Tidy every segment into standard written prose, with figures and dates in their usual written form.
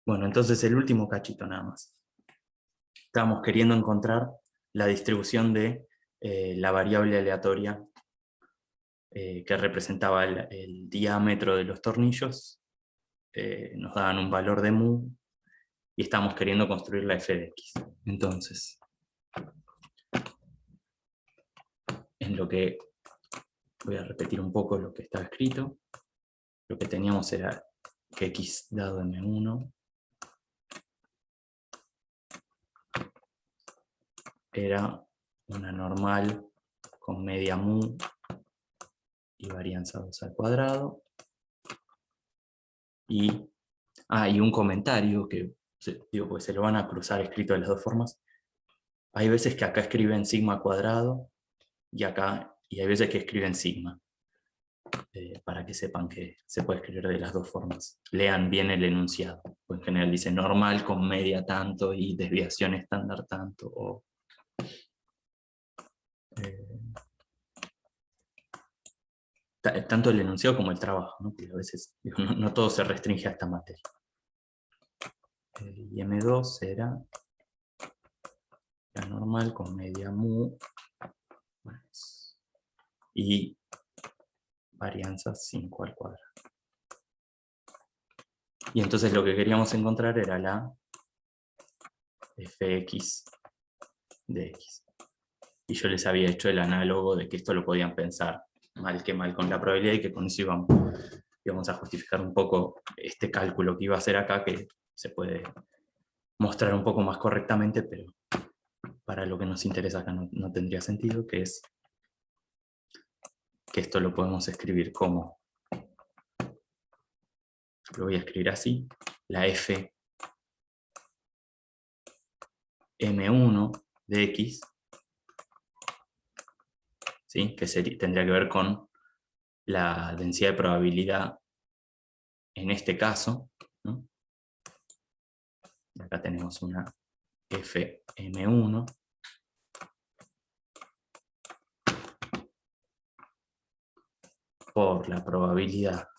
Bueno, entonces el último cachito nada más. Estábamos queriendo encontrar la distribución de la variable aleatoria que representaba el diámetro de los tornillos. Nos daban un valor de mu y estamos queriendo construir la f de x. Entonces, en lo que voy a repetir un poco lo que estaba escrito, lo que teníamos era que x dado m1 era una normal con media mu y varianza 2 al cuadrado. Y un comentario que digo, pues se lo van a cruzar escrito de las dos formas. Hay veces que acá escriben sigma cuadrado y hay veces que escriben sigma. Para que sepan que se puede escribir de las dos formas. Lean bien el enunciado. Pues en general dice normal con media tanto y desviación estándar tanto. O, tanto el enunciado como el trabajo, ¿no? Porque a veces no todo se restringe a esta materia. Y M2 era la normal con media mu y varianza 5 al cuadrado. Y entonces lo que queríamos encontrar era la fx de x. Y yo les había hecho el análogo de que esto lo podían pensar mal que mal con la probabilidad y que con eso íbamos a justificar un poco este cálculo que iba a hacer acá, que se puede mostrar un poco más correctamente, pero para lo que nos interesa acá no tendría sentido, que es que esto lo podemos escribir como, lo voy a escribir así, la f m1 de x, ¿sí? Que tendría que ver con la densidad de probabilidad en este caso, ¿no? Acá tenemos una fm1 por la probabilidad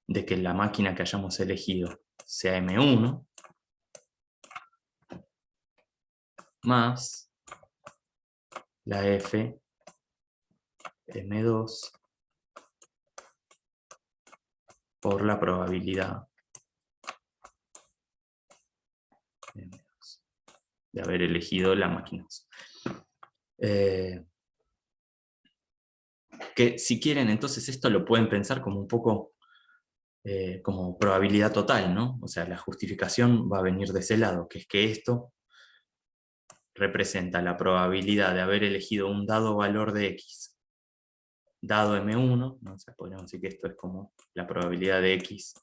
de que la máquina que hayamos elegido sea M1 más la F M2 por la probabilidad de haber elegido la máquina. Que si quieren, entonces esto lo pueden pensar como un poco como probabilidad total, ¿no? O sea, la justificación va a venir de ese lado, que es que esto representa la probabilidad de haber elegido un dado valor de x dado m1, ¿no? O sea, podríamos decir que esto es como la probabilidad de x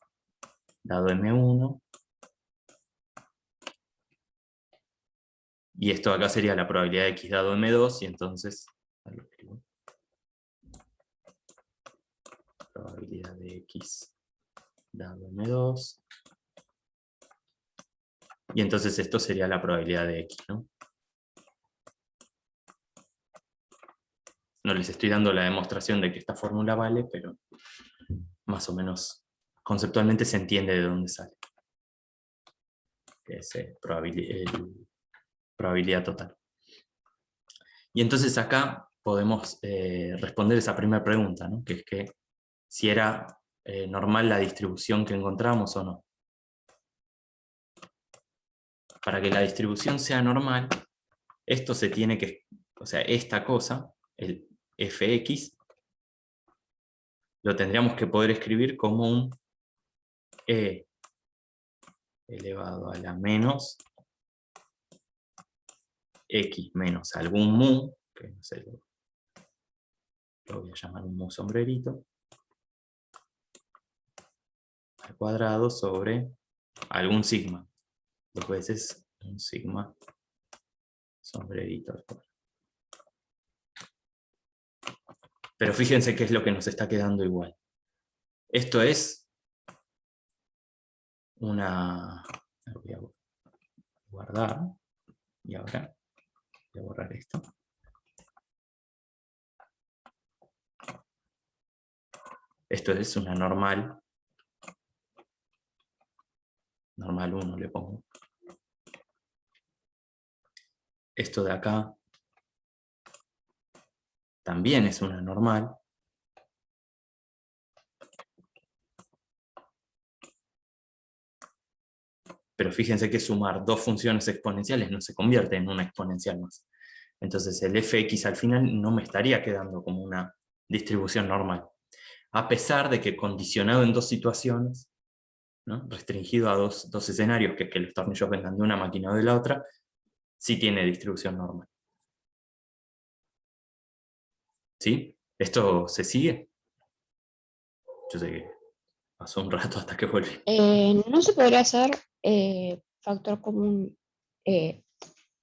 dado m1, y esto acá sería la probabilidad de x dado m2, y entonces probabilidad de x dado m2, y entonces esto sería la probabilidad de x, ¿no? No les estoy dando la demostración de que esta fórmula vale, pero más o menos conceptualmente se entiende de dónde sale. Que es probabilidad total. Y entonces acá podemos responder esa primera pregunta, ¿no? Que es que si era normal la distribución que encontramos o no. Para que la distribución sea normal, esto se tiene que, o sea, esta cosa, el fx, lo tendríamos que poder escribir como un e elevado a la menos x menos algún mu, que no sé, lo voy a llamar un mu sombrerito, al cuadrado sobre algún sigma. Dos veces un sigma sombrerito al cuadrado. Pero fíjense qué es lo que nos está quedando igual. Esto es una... Voy a guardar. Y ahora voy a borrar esto. Esto es una normal normal 1 le pongo. Esto de acá también es una normal. Pero fíjense que sumar dos funciones exponenciales no se convierte en una exponencial más. Entonces el fx al final no me estaría quedando como una distribución normal. A pesar de que condicionado en dos situaciones, ¿no? Restringido a dos escenarios, que los tornillos vengan de una máquina o de la otra, sí tiene distribución normal. ¿Sí? ¿Esto se sigue? Yo sé que pasó un rato hasta que volví. No se podría hacer factor común. eh,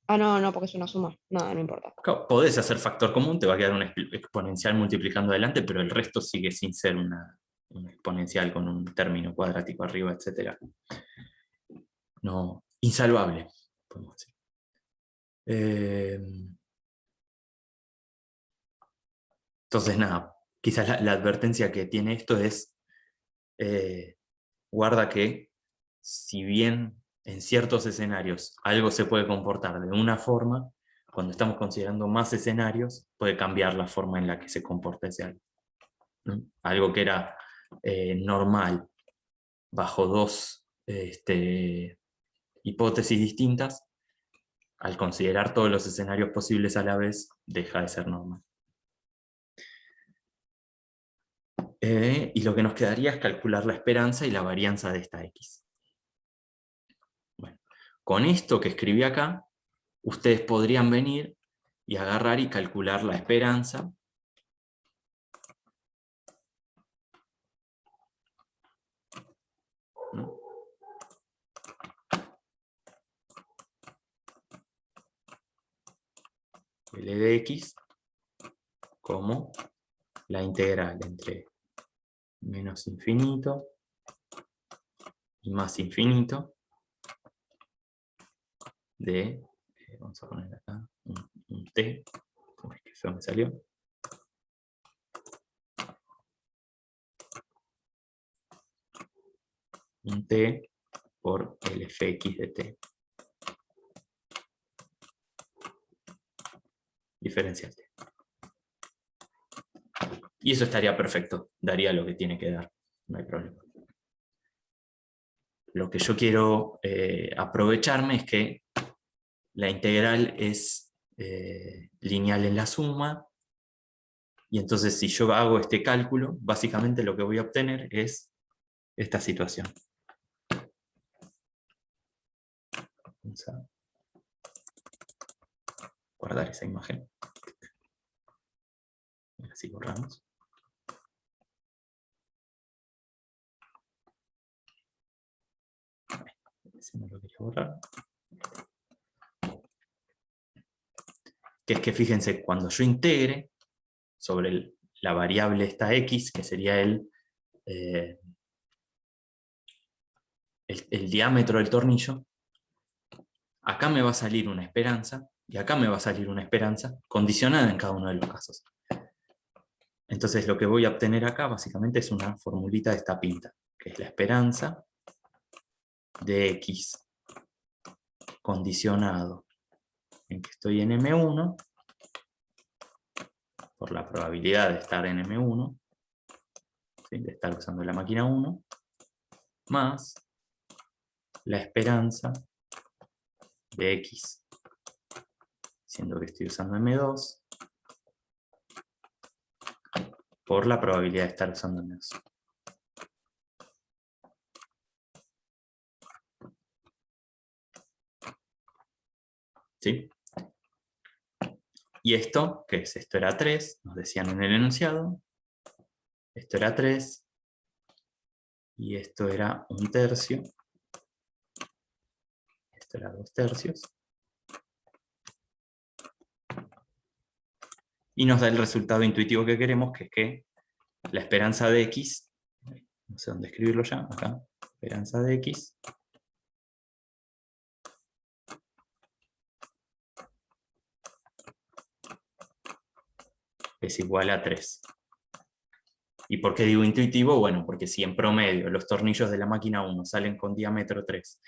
no, porque es una suma. No, no importa. Claro, podés hacer factor común, te va a quedar una exponencial multiplicando adelante, pero el resto sigue sin ser una exponencial con un término cuadrático arriba, etc. No, insalvable, podemos decir. Entonces, nada, quizás la advertencia que tiene esto es, guarda que si bien en ciertos escenarios algo se puede comportar de una forma, cuando estamos considerando más escenarios, puede cambiar la forma en la que se comporta ese algo. ¿No? Algo que era normal bajo dos hipótesis distintas, al considerar todos los escenarios posibles a la vez, deja de ser normal. Y lo que nos quedaría es calcular la esperanza y la varianza de esta X. Bueno, con esto que escribí acá, ustedes podrían venir y agarrar y calcular la esperanza ¿no? L de X como la integral entre menos infinito y más infinito de, vamos a poner acá un t, uy, que feo me salió, un t por el fx de t, diferencial t. Y eso estaría perfecto, daría lo que tiene que dar, no hay problema. Lo que yo quiero aprovecharme es que la integral es lineal en la suma, y entonces si yo hago este cálculo, básicamente lo que voy a obtener es esta situación. Vamos a guardar esa imagen. Así borramos. Si no lo quería borrar. Que es que fíjense, cuando yo integre sobre la variable esta x, que sería el diámetro del tornillo, acá me va a salir una esperanza, y acá me va a salir una esperanza, condicionada en cada uno de los casos. Entonces lo que voy a obtener acá básicamente es una formulita de esta pinta, que es la esperanza de x condicionado en que estoy en M1, por la probabilidad de estar en M1, ¿sí? De estar usando la máquina 1, más la esperanza de x, siendo que estoy usando M2, por la probabilidad de estar usando M2. ¿Sí? Y esto, ¿qué es? Esto era 3, nos decían en el enunciado. Esto era 3, y esto era 1/3. Esto era 2/3. Y nos da el resultado intuitivo que queremos, que es que la esperanza de x, no sé dónde escribirlo ya, acá, esperanza de x, es igual a 3. ¿Y por qué digo intuitivo? Bueno, porque si en promedio los tornillos de la máquina 1 salen con diámetro 3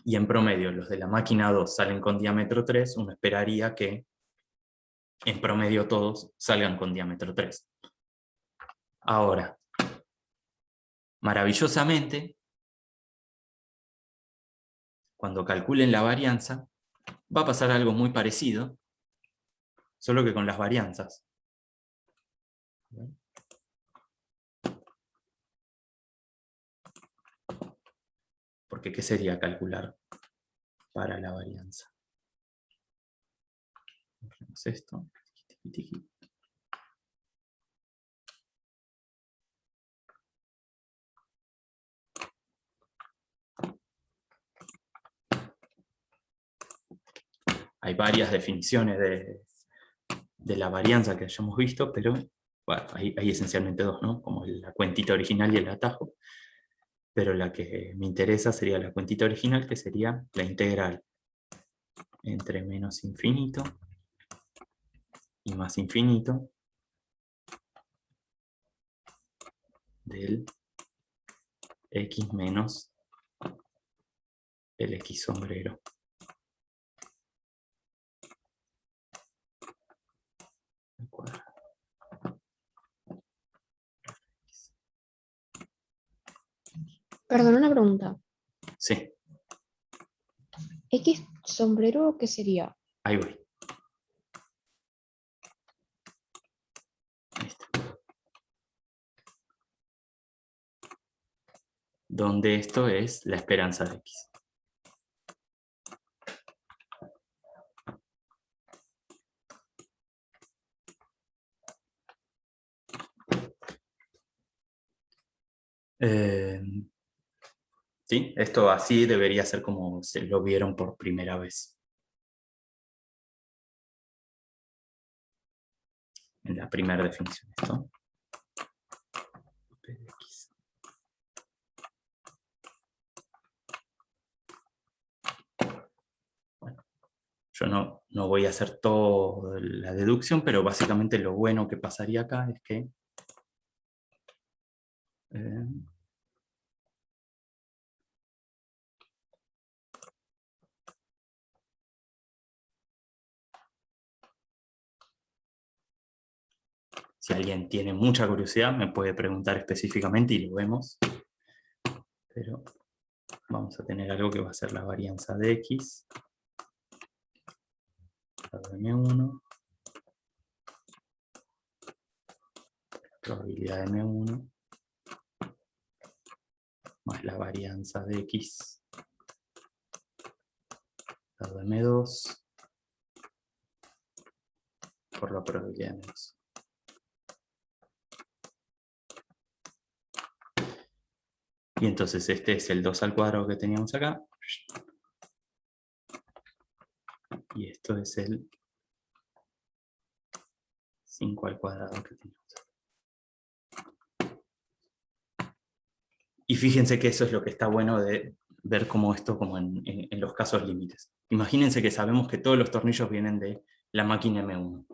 y en promedio los de la máquina 2 salen con diámetro 3, uno esperaría que en promedio todos salgan con diámetro 3. Ahora, maravillosamente, cuando calculen la varianza, va a pasar algo muy parecido, solo que con las varianzas. Porque ¿qué sería calcular para la varianza? Hacemos esto. Hay varias definiciones de la varianza que hayamos visto, pero bueno, hay esencialmente dos, ¿no? Como la cuentita original y el atajo. Pero la que me interesa sería la cuentita original, que sería la integral entre menos infinito y más infinito del x menos el x sombrero. Perdón, una pregunta. Sí, ¿X sombrero qué sería? ahí voy. Ahí está. Donde esto es la esperanza de x. ¿Sí? Esto así debería ser como se lo vieron por primera vez. En la primera definición. Esto. Bueno, yo no voy a hacer toda la deducción, pero básicamente lo bueno que pasaría acá es que si alguien tiene mucha curiosidad, me puede preguntar específicamente y lo vemos. Pero vamos a tener algo que va a ser la varianza de x, la de M1, probabilidad de M1, más la varianza de x, la de M2, por la probabilidad de M2. Y entonces este es el 2 al cuadrado que teníamos acá. Y esto es el 5 al cuadrado que teníamos acá. Y fíjense que eso es lo que está bueno de ver como esto como en los casos límites. Imagínense que sabemos que todos los tornillos vienen de la máquina M1.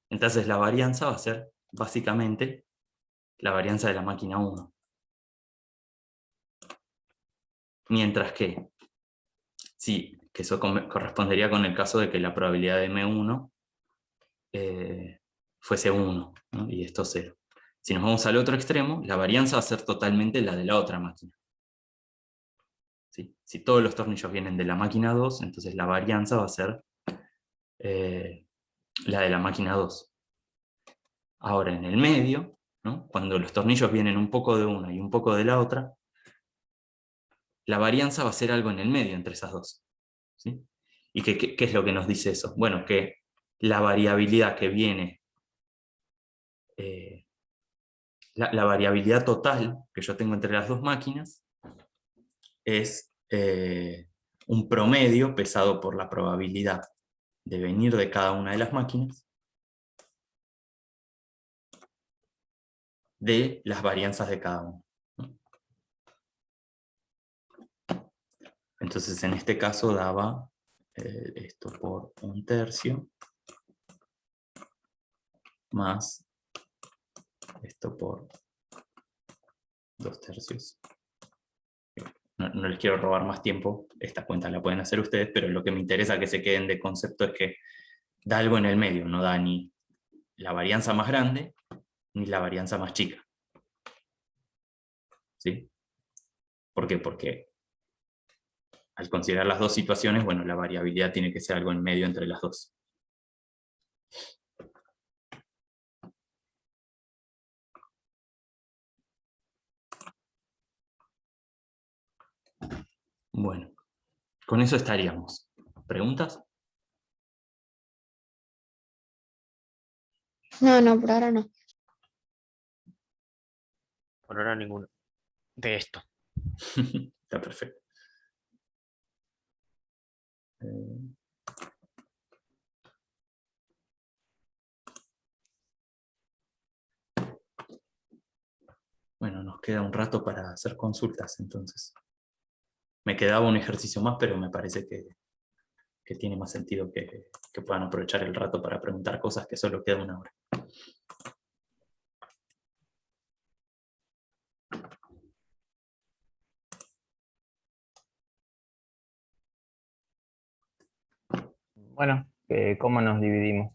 Entonces la varianza va a ser básicamente la varianza de la máquina 1. Mientras que, sí, que eso correspondería con el caso de que la probabilidad de M1 fuese 1, ¿no? Y esto 0. Si nos vamos al otro extremo, la varianza va a ser totalmente la de la otra máquina. ¿Sí? Si todos los tornillos vienen de la máquina 2, entonces la varianza va a ser la de la máquina 2. Ahora, en el medio, ¿no? Cuando los tornillos vienen un poco de una y un poco de la otra, la varianza va a ser algo en el medio entre esas dos. ¿Sí? ¿Y qué es lo que nos dice eso? Bueno, que la variabilidad que viene, la variabilidad total que yo tengo entre las dos máquinas es un promedio pesado por la probabilidad de venir de cada una de las máquinas de las varianzas de cada una. Entonces en este caso daba esto por 1/3 más esto por 2/3. No les quiero robar más tiempo, esta cuenta la pueden hacer ustedes, pero lo que me interesa que se queden de concepto es que da algo en el medio, no da ni la varianza más grande ni la varianza más chica. ¿Sí? ¿Por qué? Porque al considerar las dos situaciones, bueno, la variabilidad tiene que ser algo en medio entre las dos. Bueno, con eso estaríamos. ¿Preguntas? No, por ahora no. Por ahora ninguno. De esto. Está perfecto. Bueno, nos queda un rato para hacer consultas, entonces. Me quedaba un ejercicio más, pero me parece que tiene más sentido que puedan aprovechar el rato para preguntar cosas que solo queda una hora. Bueno, ¿cómo nos dividimos?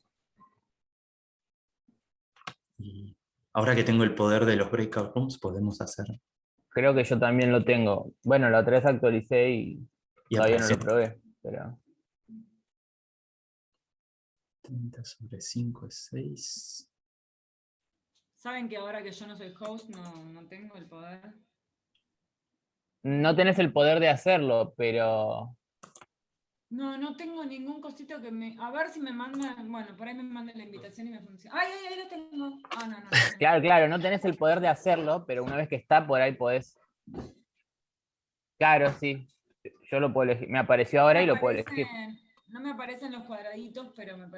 Y ahora que tengo el poder de los breakout rooms, podemos hacer... Creo que yo también lo tengo. Bueno, la otra vez actualicé y Y todavía no aparece lo probé, pero 30/5 es 6. ¿Saben que ahora que yo no soy host no tengo el poder? no tenés el poder de hacerlo, pero No tengo ningún cosito que me... A ver si me mandan... Bueno, por ahí me mandan la invitación y me funciona. ¡Ay, ahí lo tengo! Ah, no. claro, no tenés el poder de hacerlo, pero una vez que está por ahí podés. Claro, sí. Yo lo puedo elegir. Me apareció ahora y lo puedo elegir. No me aparecen los cuadraditos, pero me